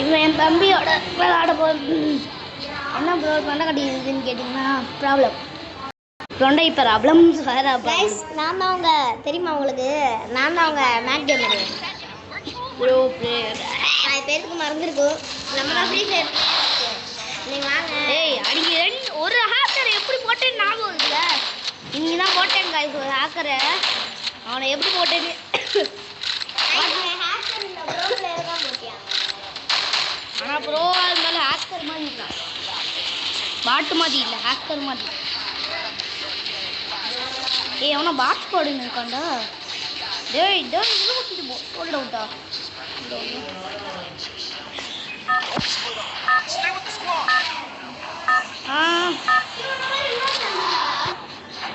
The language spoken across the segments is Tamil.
இவன் என் தம்பியோட விளையாட போகுது. என்ன ப்ரோ தொண்டை கட்டிக்குதுன்னு கேட்டிங்கன்னா ப்ராப்ளம். தொண்டை ப்ராப்ளம்ஸ் வேறு ப்ரைஸ். நான் தான் அவங்க தெரியுமா உங்களுக்கு? நான் தான் அவங்க மேட் கேமரு ப்ரோ பிளேயர். நான் பேருக்கு மறந்துருக்கும். நம்ம தான் ஃப்ரீ ஃபயர். நீங்கள் வாங்க. ஏய் அடிக்க ஒரு ஹேக்கரை எப்படி போட்டேன்னு ஞாபகம் இருக்குல்ல? இங்கே தான் போட்டேன் காய்ஸ் ஒரு ஹேக்கரை. அவனை எப்படி போட்டேன்னு ஆனால் ப்ரோ அது மேலே ஹேக்கர் மாதிரி இருக்கான். பாட்டு மாதிரி இல்லை ஹேக்கர் மாதிரி. ஏய் அவனை பாட் போடுன்னு இருக்காண்டா. டேய் டேய் இது ஊற்றிட்டு போ சோல்ட் அவுட்டா.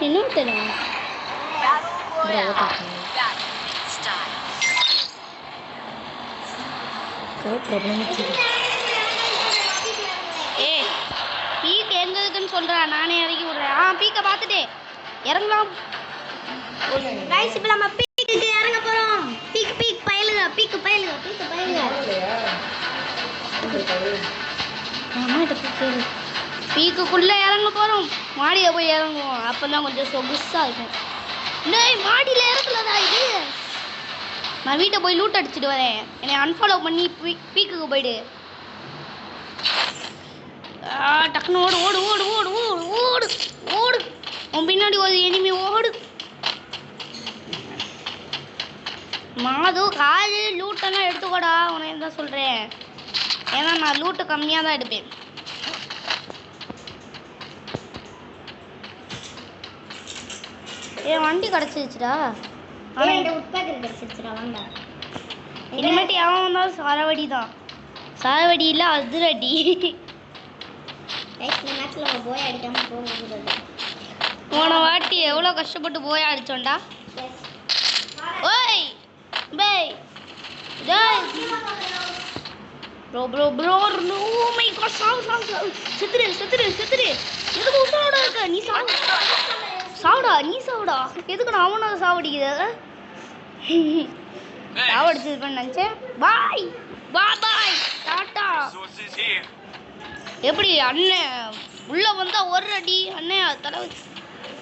என்ன தெரியும் ஏ பீக் எங்க இருக்குன்னு சொல்றேன். நானே இறக்கி விடுறேன். பீக்கை பார்த்துட்டு இறங்கலாம். இப்போ நம்ம பீக்கு இறங்க போறோம். பீக் பீக் பயலுங்க பீக்கு பயலுங்க பீக்கு பயலுங்க. பீக்குக்குள்ள இறங்க போறோம். மாடியை போய் இறங்குவோம். அப்பதான் கொஞ்சம் சொகுசா இருக்கும். டேய் மாடியில இறக்கலடா இது. நான் வீட்டை போய் லூட் அடிச்சுட்டு வரேன். என்னை அன்ஃபாலோ பண்ணி பீக்குக்கு போயிடு. டக்குன்னு ஓடு ஓடு ஓடு ஓடு ஓடு ஓடு ஓடு. உன் பின்னாடி ஒரு எனிமி ஓடு. மாது காலு லூட்டெல்லாம் எடுத்துக்கோடா. உனக்கு என்ன சொல்கிறேன்? ஏன்னா நான் லூட்டு கம்மியாக தான் எடுப்பேன். ஏன் வண்டி கிடச்சிருச்சுடா. ஆனால் இந்த உட்பேக்கர் கிடச்சிருச்சுடா. வாண்டா இனிமேட்டு எவன் வந்தாலும் சரவடி தான். சரவடி இல்லை அதிரடி. மேட்ச்சில் போய் அடிக்காமல் போக போன வாட்டி எவ்வளோ கஷ்டப்பட்டு போய் அடித்தோண்டா. ஓய் பேய் டேய் bro bro bro oh my god சாவு சாவு சாவு. செத்துரு செத்துரு செத்துரு. எதுக்கு உசாவோட இருக்க? நீ சாவு சாவுடா. நீ சாவுடா. எதுக்கு நான் அவனை சாவடிக்குது? சாவடிச்சிருப்பேன்னு நினச்சேன். பாய் பாய் பாய் டாட்டா. எப்படி அண்ணன் உள்ளே வந்தால் ஒரு அடி அண்ணன் தலை வச்சு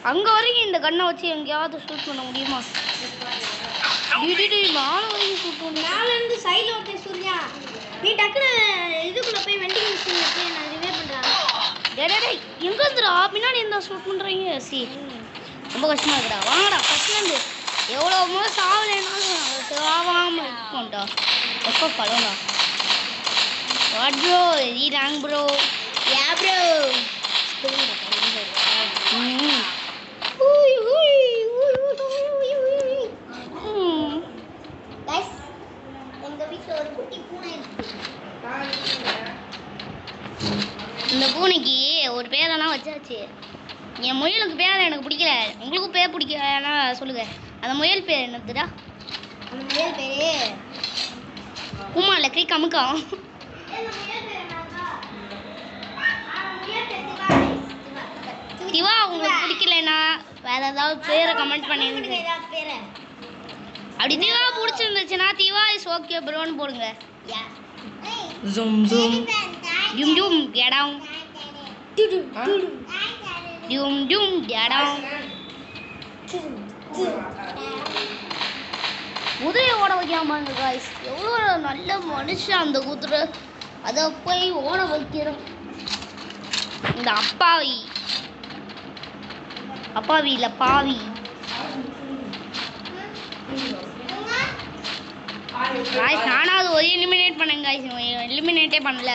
அங்கே வரைக்கும் இந்த கண்ணை வச்சு எங்கேயாவது ஷூட் பண்ண முடியுமா? நானும் வரைக்கும் ஷூட் பண்ணுவேன். மேலேருந்து சைடில் ஒருத்தர் சூர்யா நீ டக்குன்னு இதுக்குள்ளே போய் வெண்டிங் மிஷினில் போய் நான் ரிவே பண்ணுறேன். டே எங்கே இருந்துடா பின்னாடி இருந்தால் ஷூட் பண்ணுறீங்க? ரொம்ப கஷ்டமாக இருக்குடா. வாங்கடா ஃபஸ்ட்லேருந்து எவ்வளோ முறை சாவலைனாலும் சாவாமல் இருக்கோம்டா. எப்போ பழம்டா வாட் ப்ரோ ஈ ராங் ப்ரோ யா ப்ரோ. இந்த பூனைக்கு ஒரு பேரெல்லாம் வச்சாச்சு. என் முயலுக்கு பேர் எனக்கு பிடிக்கல. உங்களுக்கும் பேர் பிடிக்கலன்னா சொல்லுங்க. அந்த முயல் பேர் என்னதுடா? அந்த முயல் பேர் உமா இல்லை கை கமுக்கம். சிவா உங்களுக்கு பிடிக்கலன்னா வேற ஏதாவது பேரை கமெண்ட் பண்ணிருங்க. அப்படி திவா பிடிச்சிருந்துச்சுன்னா திவா இஸ் ஓகே ப்ரோன்னு போடுங்க. ஜூம் ஜூம் ஜூம் ஜூம் கேடாம் ஜூம் ஜூம் கேடாம். குதிரையை ஓட வைக்காம காய்ஸ் எவ்வளோ நல்ல மனுஷன் அந்த குதிரை. அதை போய் ஓட வைக்கிறோம். இந்த அப்பாவி அப்பாவி இல்லை பாவி. காய்ஸ் நானாவது ஒரு எலிமினேட் பண்ணேன் காய்ஸ். எலிமினேட்டே பண்ணல.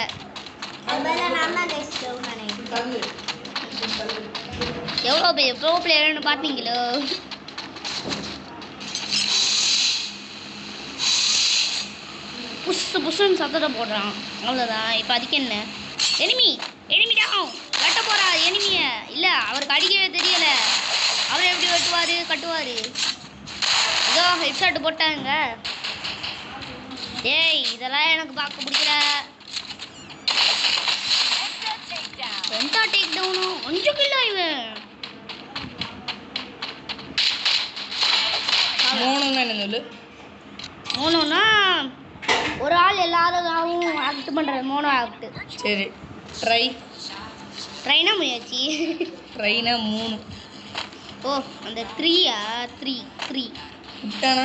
எவ்வளோ பெரிய ப்ரோ பிளேயர்னு பார்த்தீங்களோ? புஷ் புஷ்ன்னு சத்தத்தை போடுறான். அவ்வளோதான். இப்போ அதுக்கு என்ன? எனிமி எனிமிடா வெட்ட போறா எனிமிய. இல்லை அவருக்கு அடிக்கவே தெரியலை. அவர் எப்படி வெட்டுவார் கட்டுவார்? இதோ ஹெட்ஷாட் போட்டாங்க. டேய் இதெல்லாம் எனக்கு பார்க்க பிடிக்கல. எந்த டேக் டவுனும் கொஞ்சம் கில்ல இவன். மூணுன்னா என்ன சொல்லு? மூணுன்னா ஒரு ஆள் எல்லாரும் ஆக்ட் பண்ணுறது மோனோ ஆக்ட். சரி ட்ரைனா முயற்சி. ட்ரைனா 3. ஓ அந்த 3யா 3 விட்டானா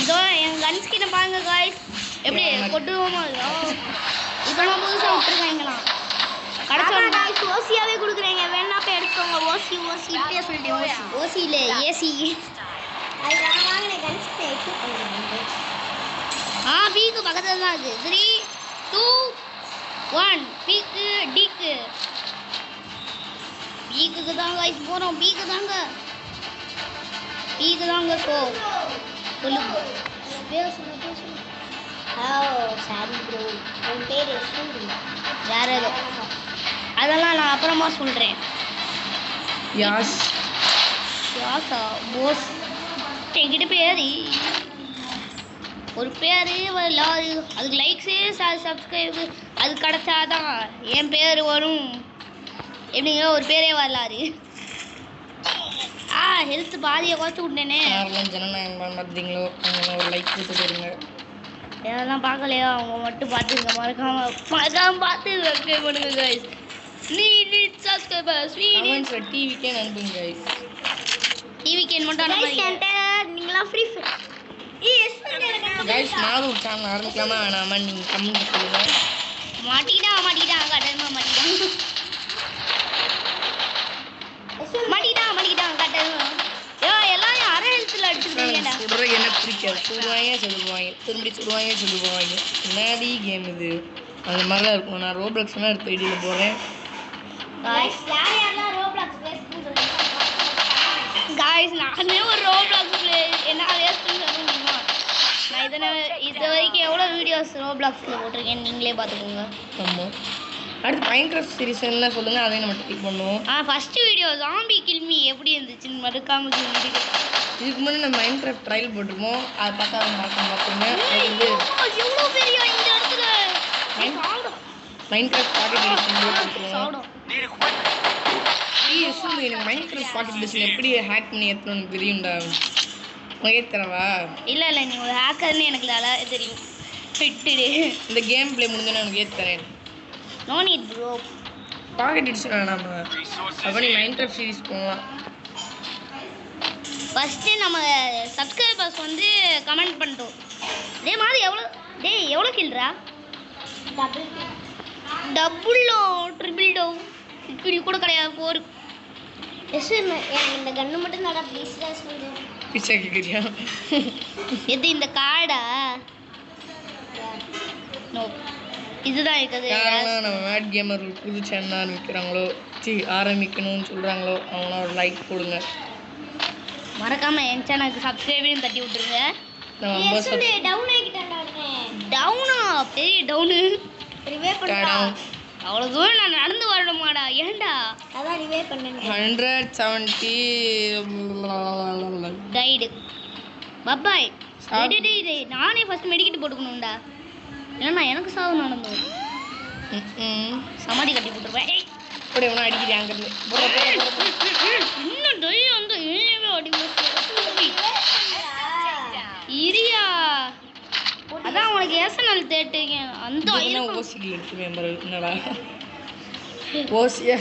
இதோ என் கன் ஸ்கின்னை பாருங்க காய்ஸ் எப்படி கொட்டுவோமோ இதெல்லாம் புதுசாக விட்டுருக்காங்களா கடைசி ஓசியாவே கொடுக்குறீங்க வேணா போய் எடுத்துக்கோங்க. ஓசி இப்படியே சொல்லிட்டேன். ஓசி இல்லை ஏசி. பீக்கு பக்கத்தில் தான் இருக்குது. 3 2 1 பீக்கு டிக்கு பீக்குக்கு தாங்க காய்ஸ் போகிறோம். பீக்கு தாங்க ஸோ சொல்லுங்க. சாரி ப்ரோ உன் பேர் வேற ஏதோ அதெல்லாம் நான் அப்புறமா சொல்கிறேன். யாஸா போஸ் என்கிட்ட பேர் ஒரு பேர் வரலாறு. அதுக்கு லைக்ஸு சப்ஸ்கிரைபு அது கிடச்சாதான் என் பேர் வரும். எப்படிங்க ஒரு பேரே வரலாறு. ஹெல்த் பாதியை குறைச்சி விட்டேனே. ஜனநாயகம் பார்த்தீங்களோ ஒரு லைக் கொடுத்து போயிருங்க. இதெல்லாம் பார்க்கலையா அவங்க மட்டும் பார்த்துருங்க. மறக்காம பார்த்து சப்ஸ்கிரைப் பண்ணுங்க கைஸ். நீட் சப்ஸ்கிரைபர்ஸ் டிவிக்கே அனுப்புங்க கைஸ். டிவிக்கே மட்டும் அனுப்புங்க. நீங்களா ஃப்ரீ கைஸ் நான் ஒரு சேனல் ஆரம்பிக்கலாமா வேணாமா நீங்கள் கமெண்ட் சொல்லுங்க. மாட்டிக்கிட்டான் கட்டணமா மாட்டிக்கிட்டான் கட்டணமா. எல்லாரும் அரை ஹெல்த்தில் அடிச்சுருக்கீங்கடா. சொல்கிறதுக்கு என்ன பிடிக்காது. சொல்லுவாங்க என்னடி கேம் இது அந்த மாதிரிலாம் இருக்கும். நான் ரோப்ளாக்ஸ்லாம் எடுத்து ஐடியில் போகிறேன். காய்ஸ் நானே ஒரு ரோப்ளாக்ஸ் என்ன வேஸ்ட்டுன்னு சொல்ல முடியுமா? நான் இது வரைக்கும் எவ்வளோ வீடியோஸ் ரோப்ளாக்ஸில் போட்டிருக்கேன்னு நீங்களே பார்த்துக்கோங்க. ஆமாம் அடுத்து மைன்கிராஃப்ட் சீரிஸ் என்ன சொல்லுங்கள் அதையும் நம்ம கிளிக் பண்ணுவோம். ஃபஸ்ட்டு வீடியோ ஜாம்பி கில்மி எப்படி இருந்துச்சுன்னு மறக்காமல் சொல்லிட்டு இதுக்கு முன்னாடி நம்ம மைன்கிராஃப்ட் ட்ரையல் போட்டிருப்போம். அதை பார்த்துங்க. எவ்வளோ பெரிய இந்த இடத்துல மைன்கிராஃப்ட் பாக்கெட் எடிஷன் போட்டுருவோம். எனக்கு மைன்கிராஃப்ட் பாக்கெட் எடிஷன் எப்படி ஹேக் பண்ணி ஏற்றணும்னு தெரியும்டா. உனக்கே தரவா? இல்லை நீ ஒரு ஹேக்கர்னு எனக்கு நல்லா தெரியும். விட்டுடு. இந்த கேம் பிளே முடிஞ்சோன்னா எனக்கு ஏற்றுறேன். No need bro. Pocket edition வேணாமா? அப்போ நீ மைன்கிராஃப்ட் சீரிஸ் போகலாம். ஃபஸ்ட்டு நம்ம சப்ஸ்கிரைபர்ஸ் வந்து கமெண்ட் பண்ணிட்டோம். இதே மாதிரி எவ்வளோ கில்றா? டபுளோ ட்ரிபிள்டோ இப்படி கூட கிடையாது. 4 எனக்கு இந்த கன்று மட்டும் நல்லா ப்ளீஸ் சொல்லுங்கள். பிச்சை கேட்குறியா? எது இந்த கார்டா? நோ இதுதான் இருக்குது. நம்ம மேட் கேமர் புது சேனல் ஆரம்பிக்கணும்னு சொல்கிறாங்களோ அவங்கள ஒரு லைக் போடுங்க. மறக்காம என் சேனலுக்கு சப்ஸ்கிரைபையும் தட்டி விட்டுருங்க. டவுனா பெரிய டவுனு அவ்வளோ தூரம் நான் நடந்து வரணுமாடா? ஏன்டா அதான் ரிவே பண்ணேன். 170 டைடு பப்பாய். நானே ஃபர்ஸ்ட் மெடிக்கெட் போட்டுக்கணும்டா. இல்லைண்ணா எனக்கு சாவு நடந்தோம். சமாதி கட்டி போட்டுருவேன். இப்படி ஒன்றும் அடிக்கிறேன் அங்கிருந்து இன்னும் டொய் வந்து இரியா அதான் உனக்கு எஸ்என்எல் தேட்டுங்க அந்த ஓசிக்கு எடுத்துவேன் என்னடா ஓசியா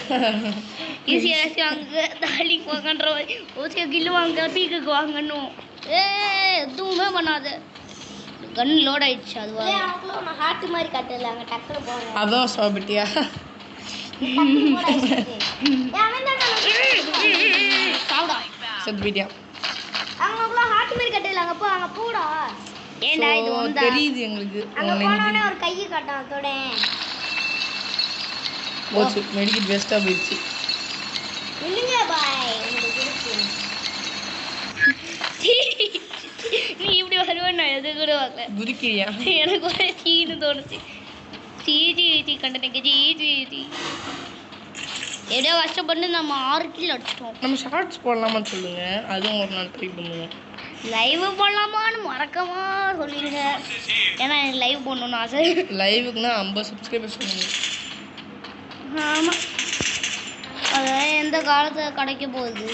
ஈஸியாக வாங்க தாலிக்கு வாங்கன்ற ஓசியா கில்லு வாங்க பீக்குக்கு வாங்கணும். எதுவுமே பண்ணாத. கன் லோட் ஆயிடுச்சு. அதுவா ஹார்ட் மாதிரி காட்டல அங்கே டக்குனு போங்க. அதான் சாப்பிட்டியா? செத்துப்பிட்டியா? அவங்களுக்குள்ள ஹார்ட் மாதிரி கட்டல அங்கே போ அங்கே போடா. ஏண்டா இது வந்தா தெரியுது எங்களுக்கு. அங்கே போனோடனே ஒரு கையை காட்டும் அதோட போச்சு. மெடிக்கெட் வேஸ்ட்டாக போயிடுச்சு. இல்லைங்க பாய் நீ இப்படி வருவேன் நான் எது கூட வரல. குதிக்கிறியா? எனக்கு ஒரு சீனு தோணுச்சு. சீ கண்டனுக்கு சீ எப்படியோ கஷ்டப்பட்டு நம்ம 6 கில் அடிச்சிட்டோம். நம்ம ஷார்ட்ஸ் போடலாமான்னு சொல்லுங்க. அதுவும் ஒரு நாள் ட்ரை பண்ணுவோம். லைவ் போடலாமான்னு மறக்கமா சொல்லிடுங்க. ஏன்னா எனக்கு லைவ் போடணும்னு ஆசை. லைவுக்குன்னா 50 சப்ஸ்கிரைபர்ஸ் பண்ணுங்க. ஆமாம் அதான் எந்த காலத்தில் கிடைக்க போகுது.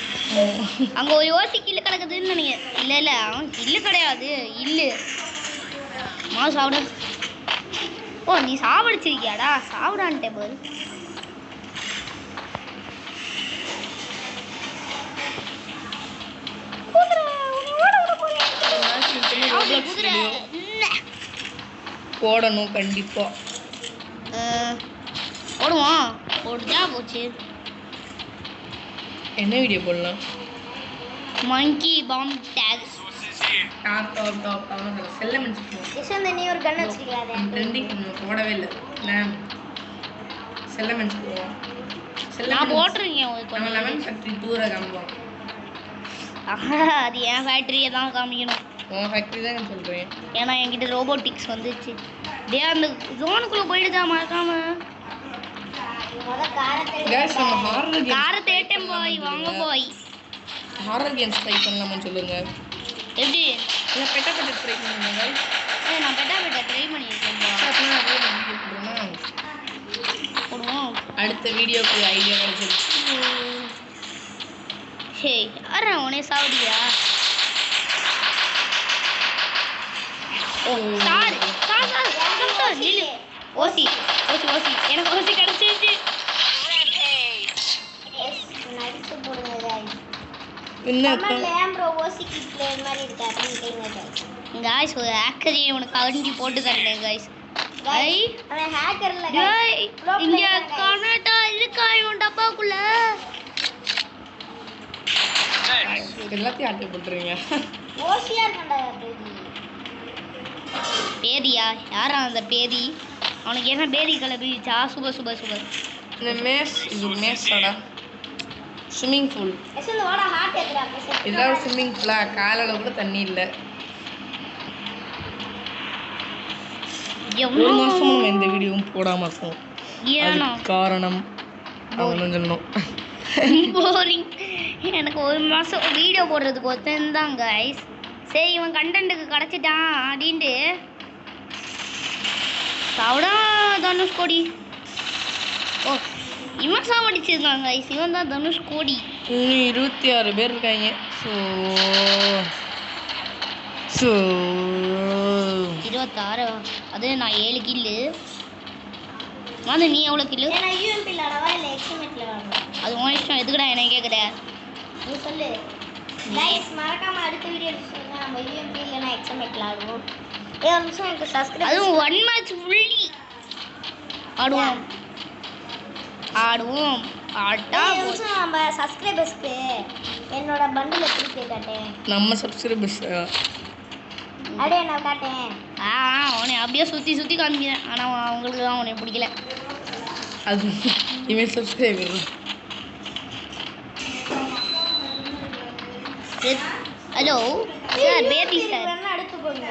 அங்கே ஒரு ஓசி கில்லு கிடக்குதுன்னு நினைக்கிறேன். இல்லை அவன் கில்லு கிடையாது. இல்லை மாசு சாப்பிட ஓ நீ சாவடிச்சிருக்கியாடா சாப்பிடான்ட்டே போது போடணும் கண்டிப்பா போடுவோம் போடுதா போச்சு என்ன வீடியோ போடலாம் மங்கி பாம் டேக் செல்லமென்ஸ் யசந்த் நீ ஒரு கன் வச்சிருக்கீங்களா ட்ரெண்டிங் போடவே இல்லை செல்லமென்ஸ் போவோம் நான் போட்டுருக்கேன் நம்ம லெமன் ஃபேக்ட்ரி டூரை காமிப்போம் அது என் ஃபேக்ட்ரியை தான் காமிக்கணும் உன் ஃபேக்ட்ரி தான் சொல்கிறேன் ஏன்னா என்கிட்ட ரோபோட்டிக்ஸ் வந்துச்சு டே அந்த ஜோனுக்குள்ளே போயிடுதா மறக்காம காரை தேட்டேன் போய் வாங்க போய் ஹாரர் கேம்ஸ் ட்ரை பண்ணலாமான்னு சொல்லுங்க எப்படி இல்லை பெட்டா ட்ரை பண்ணுங்க நான் பெட்டா ட்ரை பண்ணியிருக்கேன் போடுவோம் அடுத்த வீடியோக்கு ஐடியா கிடைச்சிருச்சு சரி யாரா உனே சாவடியா ஓ சார் நில்லு ஓசி எனக்கு ஓசி கிடைச்சிருச்சு गाइस ஒரு ஹேக்கர் உனக்கு கவுண்டி போட்டு தரேன் गाइस அவன் ஹேக்கர்ல இங்க கனடா இருக்கா இவன் டப்பாக்குள்ள எல்லாத்தையும் ஆட்டை போட்டுறீங்க ஓசியா இருக்கடா பேதியா யாரா அந்த பேதி அவனுக்கு என்ன பேதி கிளம்பிச்சா சூப்பர் இந்த மேஸோட ஸ்விம்மிங் பூல் இதெல்லாம் ஸ்விம்மிங் பூலா காலையில் கூட தண்ணி இல்லை ஒரு மாதம் நம்ம எந்த வீடியோவும் போடாமல் இருக்கோம் காரணம் அவனும் சொல்லணும் போரிங் எனக்கு ஒரு மாதம் வீடியோ போடுறதுக்கு ஒருத்தன் கைஸ் சரி இவன் கண்டென்ட்டுக்கு கிடச்சிட்டான் அப்படின்ட்டு சாவிடா தனுஷ்கோடி ஓ இவன் சாவடிச்சிருக்காங்க கைஸ் இவன் தான் தனுஷ்கோடி இன்னும் 26 பேர் இருக்காங்க ஸோ 26 அது நான் 7 கில்லு அது நீ எவ்வளோ கில்லு அது உன் இஷ்டம் எதுக்குடா என்ன கேட்குற நீ சொல்லு கைஸ் மறக்காம அடுத்த வீடியோ சொல்லுங்க நம்ம யூஎம்பி இல்லனா எக்ஸ்எம்எட்ல ஆடுவோம் ஒரு நிமிஷம் எனக்கு சப்ஸ்கிரைப் அதுவும் 1 மேட்ச் ஃபுல்லி ஆடுவோம் ஆட்டா நம்ம சப்ஸ்கிரைபர்ஸ்க்கு என்னோட பண்டில் திருப்பி காட்டேன் நம்ம சப்ஸ்கிரைபர்ஸ் அப்படியே நான் காட்டேன் அவனை அப்படியே சுற்றி காமிக்கிறேன் ஆனால் அவங்களுக்கு தான் அவனை பிடிக்கல அது இவன் subscriber hello sir baby sir அடுத்து போங்க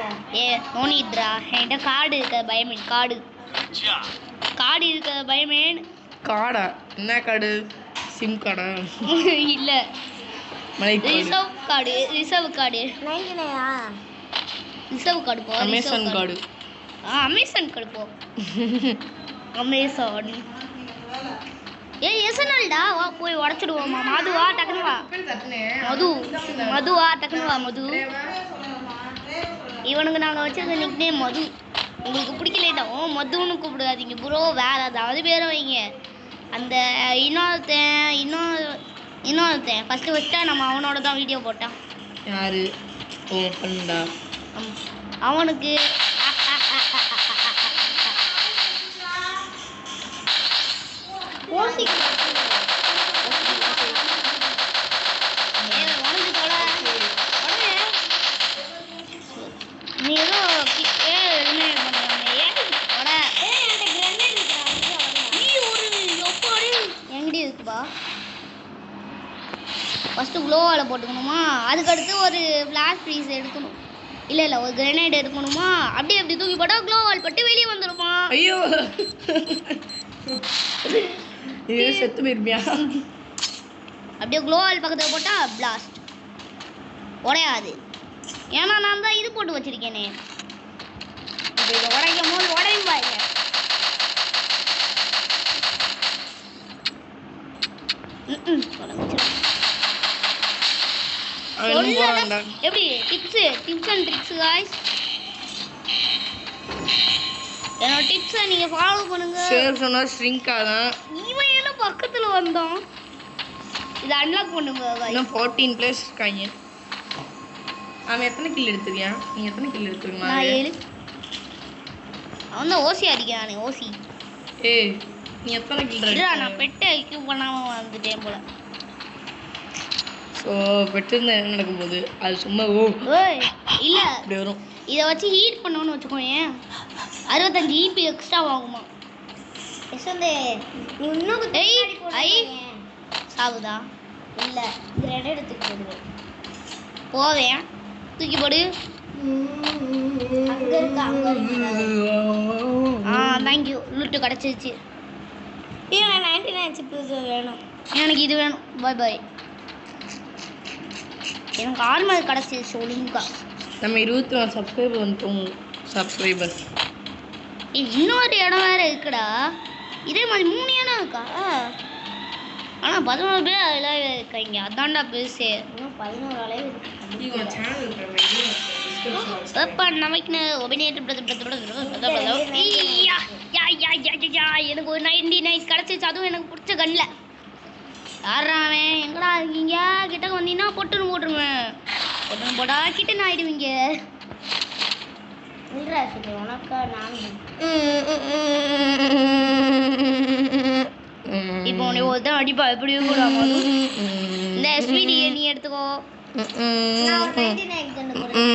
நோனித்ரா என்கிட்ட கார்டு இருக்க பயமேன் கார்டு இருக்க பயமேன் கார்டா என்ன கார்டு சிம் கார்டா இல்லை ரிசர்வ் கார்டு 99 ரிசர்வ் கார்டு போ அமேசான் கார்டு அமேசான் கார்டு போ அமேசான் எஸ்என்எல்டா வா போய் உடச்சிடுவோமா மதுவா டக்குனு வா மது இவனுக்கு நாங்கள் வச்சிருக்க நிக் நேம் மது உங்களுக்கு பிடிக்கலேட்டா மதுன்னு கூப்பிடாதீங்க ப்ரோ வேற ஏதாவது பேரை வைங்க அந்த இன்னொருத்தன் ஃபஸ்ட்டு நம்ம அவனோட தான் வீடியோ போட்டான் யாரு பண்ணா அவனுக்கு நீ ஏதோ எங்கடி இருக்குப்பா ஃபஸ்ட்டு க்ளோவால் போட்டுக்கணுமா அதுக்கடுத்து ஒரு ஃப்ளாஷ் ஃப்ரீஸ் எடுக்கணும் இல்லை ஒரு கிரனேட் எடுக்கணுமா அப்படியே அப்படி தூக்கி போட்டால் க்ளோவால் பட்டு வெளியே வந்துடுமா ஐயோ செத்து போயிருப்பியா அப்படியே க்ளோவால் பக்கத்தில் போட்டால் பிளாஸ்ட் உடையாது ஏன்னா நான் தான் இது போட்டு வச்சிருக்கேனே இதை உடைக்கும் போது உடையும் பாருங்க எப்படி டிப்ஸ் அண்ட் ட்ரிக்ஸ் गाइस என்னோட டிப்ஸை நீங்கள் ஃபாலோ பண்ணுங்க. ஷேர் சொன்னால் ஸ்ட்ரிங்க் ஆகும். இவன் என்ன பக்கத்தில் வந்தான். இதை அன்லாக் பண்ணுங்க. இன்னும் 14 பிளேஸ் இருக்காங்க. அவன் எத்தனை கில் எடுத்துருக்கியான்? நீங்கள் எத்தனை கில் எடுத்துருக்கீங்க? நான் 7. அவன் தான் ஓசி அடிக்கிறானே ஓசி. ஏய் நீ எத்தனை கில்? நான் பெட்டை ஐக்கியூ பண்ணாமல் வந்துட்டேன் போல. ஸோ பெட்டிருந்தா என்ன நடக்கும்போது அது சும்மா ஓய் இல்லை இப்படி வரும். இதை வச்சு ஹீட் பண்ணோன்னு வச்சுக்கோங்க 65 EP எக்ஸ்ட்ரா ஆகுமா. யசந்தே நீ இன்னும் ஐ சாகுதா? இல்லை கிரேட் எடுத்துட்டு போடுவேன். போவேன் தூக்கி போடு. அங்கே இருக்கு அங்கே இருக்கு. தேங்க்யூ லூட்டு கிடச்சிருச்சு. எனக்கு 99 சிப்ஸ் வேணும். எனக்கு இது வேணும். பாய் பாய். எனக்கு ஆர்மல் கிடச்சிருச்சு ஒழுங்கா. நம்ம 21 சப்ஸ்கிரைபர் வந்துட்டோம். சப்ஸ்கிரைபர்ஸ் இன்னொரு இடம் வேறு இருக்குடா. இதே மாதிரி 3 இடம் இருக்கா? ஆனால் 11 பேர் அதில் இருக்காங்க. அதான்டா பெருசு. இன்னும் 11 அளவு எனக்கு ஒரு 99 கிடச்சிச்சு. அதுவும் எனக்கு பிடிச்ச கண்ணில். யாராவன் எங்கடா இருக்கீங்க? கிட்ட வந்தீங்கன்னா பொட்டுன்னு போட்டுருவேன். பொட்டுன்னு போட்டா கிட்ட ஆயிடுவீங்க. இல்லைடா சரி உனக்கா நான் இப்போ உன்னை ஒருத்தன் அடிப்பா எப்படி கூட இந்த ஸ்வீட் நீ எடுத்துக்கோ. நான் ஒரு 99 கண்டு போடுறேன்.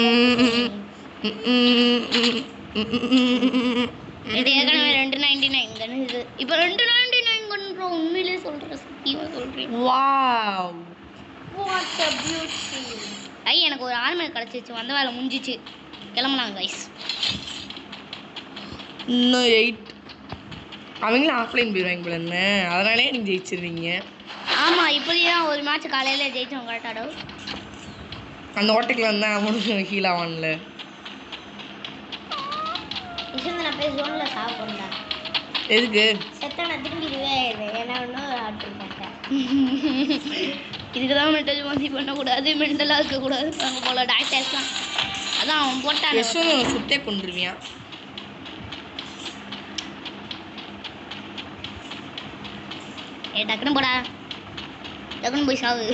இது ஏற்கனவே 299 கன்று இது. இப்போ 299 கன்று உண்மையிலே சொல்கிறேன். சத்தியமாக சொல்கிறேன். Wow what a beauty. ஐ எனக்கு ஒரு ஆர்மல் கிடச்சிச்சு. வந்த வேலை முடிஞ்சிச்சு. கிளம்புனாங்க கைஸ். இன்னும் 8. அவங்களும் ஆஃப்லைன் போயிடுவாங்க போல என்ன, அதனாலே நீங்கள் ஜெயிச்சிருவீங்க. ஆமாம் இப்போதையே தான் ஒரு மேட்ச் காலையில் ஜெயிச்சோம் கரெக்டாக. அந்த ஓட்டைக்குள்ள வந்தால் அவனுக்கு ஹீல் ஆவான்ல. யசந்த் நான் போய் ஜோனில் சாப்பிட்றேன்டா. எதுக்கு? செத்த நான் திரும்பிடுவே ஏன்னா ஒன்றும் ஆர்டர் பண்ணிட்டேன். இதுக்கு தான் மென்டல் மாதிரி பண்ணக்கூடாது, மென்டலாக இருக்கக்கூடாது. அங்கே போல டாக்டர்ஸ்லாம் அதான் அவன் போட்டான். யசுன்னு சுத்தே கொண்டுருவியான். டக்குன்னு போடா, டக்குன்னு போய் சாவு.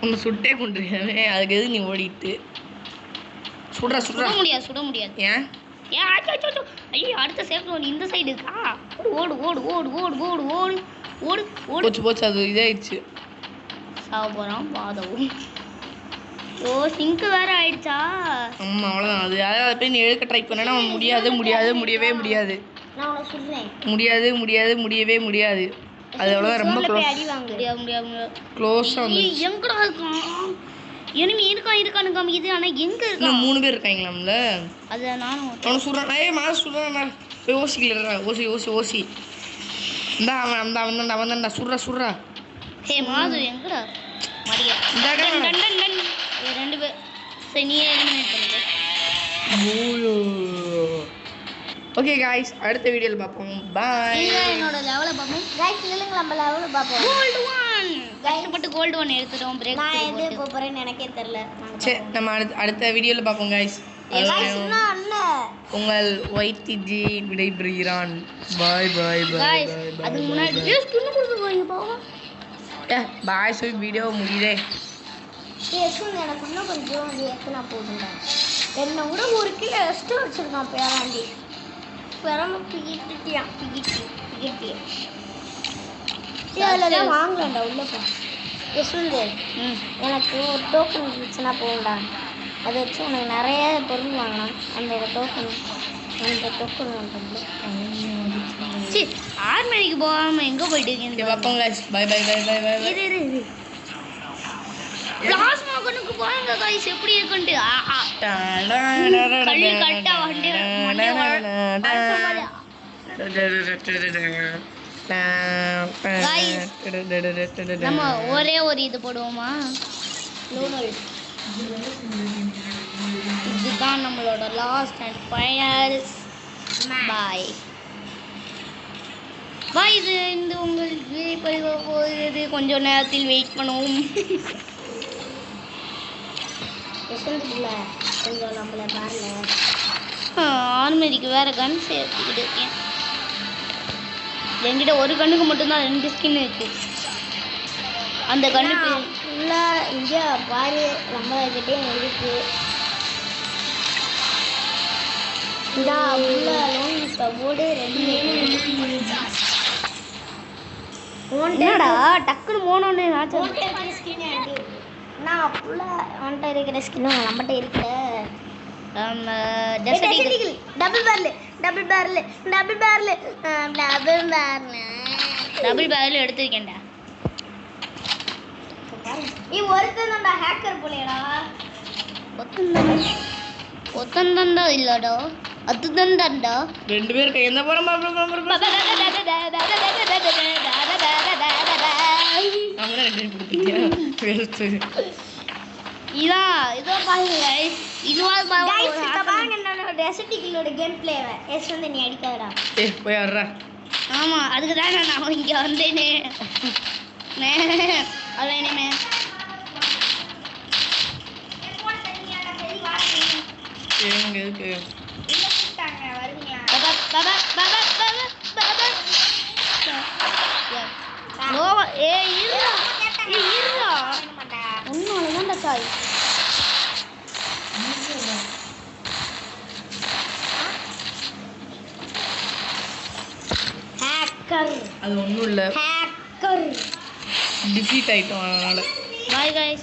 உன்னை சுட்டே கொண்டுருவியாவே, அதுக்கு எது நீ ஓடிட்டு சுடுற சுட முடியாது சுட முடியாது. ஏன் ஏன் ஆச்சோ ஐயோ அடுத்த சேஃப் ஜோன் இந்த சைடு இருக்கா? ஓடு ஓடு ஓடு ஓடு ஓடு ஓடு ஓடு ஓடு. போச்சு போச்சு அது இதாயிடுச்சு. சாவ போகிறான் பாதவும். ஓ சிங்க் வேற ஆயிடுச்சா? ஆமாம் அவ்வளோதான். அது யாராவது போய் நீ எழுக்க ட்ரை பண்ணேன்னா அவன் முடியாது முடியாது முடியவே முடியாது. நான் உனக்கு சொல்றேன் முடியாது முடியாது முடியவே முடியாது. அது அவ்வளோதான். ரொம்ப க்ளோஸ். அடி வாங்க முடியாது முடியாது முடியாது. க்ளோஸாக வந்து எங்கடா இருக்கான்? எனிமி இருக்கான்னு காமிக்குது. ஆனால் எங்கே இருக்கான்? இன்னும் 3 பேர் இருக்காங்களாம்ல. அது நானும் அவனை சொல்கிறான். ஏய் மாஸ் சொல்கிறான். போய் ஓசிக்கல ஓசி ஓசி ஓசி இந்தா அவன் தான்டா சுட்றா. ஹே மாது எங்கடா Maria? Done done done done. 2 பேர். சரி நீ எலிமினேட் பண்ணிடு. ஓகே காய்ஸ், அடுத்த வீடியோவில் பார்ப்போம். பாய். என்னோட லெவலை பார்ப்போம். கைஸ் இல்லைங்க நம்ம லெவலில் பார்ப்போம். கோல்டு 1 கஷ்டப்பட்டு கோல்டு 1 எடுத்துட்டோம். பிரேக் நான் எது இப்போ போகிறேன்னு எனக்கே தெரில. சரி நம்ம அடுத்த வீடியோவில் பார்ப்போம் காய்ஸ். உங்கள் YTG விடைபெறுகிறான். பாய் பாய் பாய். அதுக்கு முன்னாடி ஸ்கின் கொடுத்துருவாங்க பாவம். பாய் சொல்லி வீடியோ முடியுதே. எனக்கு இன்னும் கொஞ்சம் எத்தனை போதுண்டா. என்னை விட 1 கிலோ எக்ஸ்ட்ரா வச்சுருக்கான் பேராண்டி. பெறாம பிகிட்டியான் அதில் வாங்கலாம்டா உள்ளப்பா. யசுந்து எனக்கு ஒரு டோக்கன் இருந்துச்சுன்னா போகண்டா. அதை வச்சு உனக்கு நிறைய பொருள் வாங்கலாம். அந்த டோக்கன் வாங்குறது. சரி ஆர்மணிக்கு போகாமல் எங்கே போயிட்டு இருக்கீங்க? பார்ப்போம் guys. Bye bye bye bye bye. இரு பிளாஸ்மா கண்ணுக்கு பாருங்க காய்ஸ் எப்படி இருக்குன்ட்டு. கல்லு கட்டா வந்து நம்ம ஒரே ஒரு இது போடுவோமா? இதுதான் நம்மளோட லாஸ்ட் அண்ட் ஃபைனல் பாய் பாய். இது இந்த உங்களுக்கு போகிறது கொஞ்சம் நேரத்தில் வெயிட் பண்ணுவோம். யசந்துக்குள்ள கொஞ்சம் நம்மளை பாருங்க. ஆர்மரிக்கு வேற கன் சேர்த்துக்கிட்டு இருக்கேன். என்கிட்ட ஒரு கண்ணுக்கு மட்டும்தான் 2 ஸ்கின் இருக்கு. அந்த கண்ணு ஃபுல்லாக இங்கே பாரு நம்மகிட்டே இருக்கு. இதான் ஃபுல்லாக லோன் இப்போ போர்டு ரெண்டு. என்னடா டக்குன்னு போனோன்னு ஸ்கின் நான் ஃபுல்லாக ஒன்ட்ட இருக்கிற ஸ்கின்னும் நம்மகிட்ட இருக்கு. டபுள் பேர்ல எடுத்திருக்கேன்டா. நீ ஒருத்தன் ஹேக்கர் போலையடா. ஒத்தந்தண்டா இல்லடா, அதுதண்டா. 2 பேர் கை என்ன போறோம் இதோ பாருங்க guys. இதுவா பாருங்க என்னோட டெசர்ட்டிகளோட கேம் பிளேவை எஸ் வந்து நீ அடிக்காதடா. போய் ஆடுறா. ஆமா அதுக்கு தான் நான் இங்க வந்தேனே. அலைனே எங்க இருக்கு உன்னாலதான் சாய் ஹேக்கர். அது ஒன்றும் இல்லை, ஹேக்கர் டிஃபீட் ஆயிட்டோம் அதனால. பாய் guys.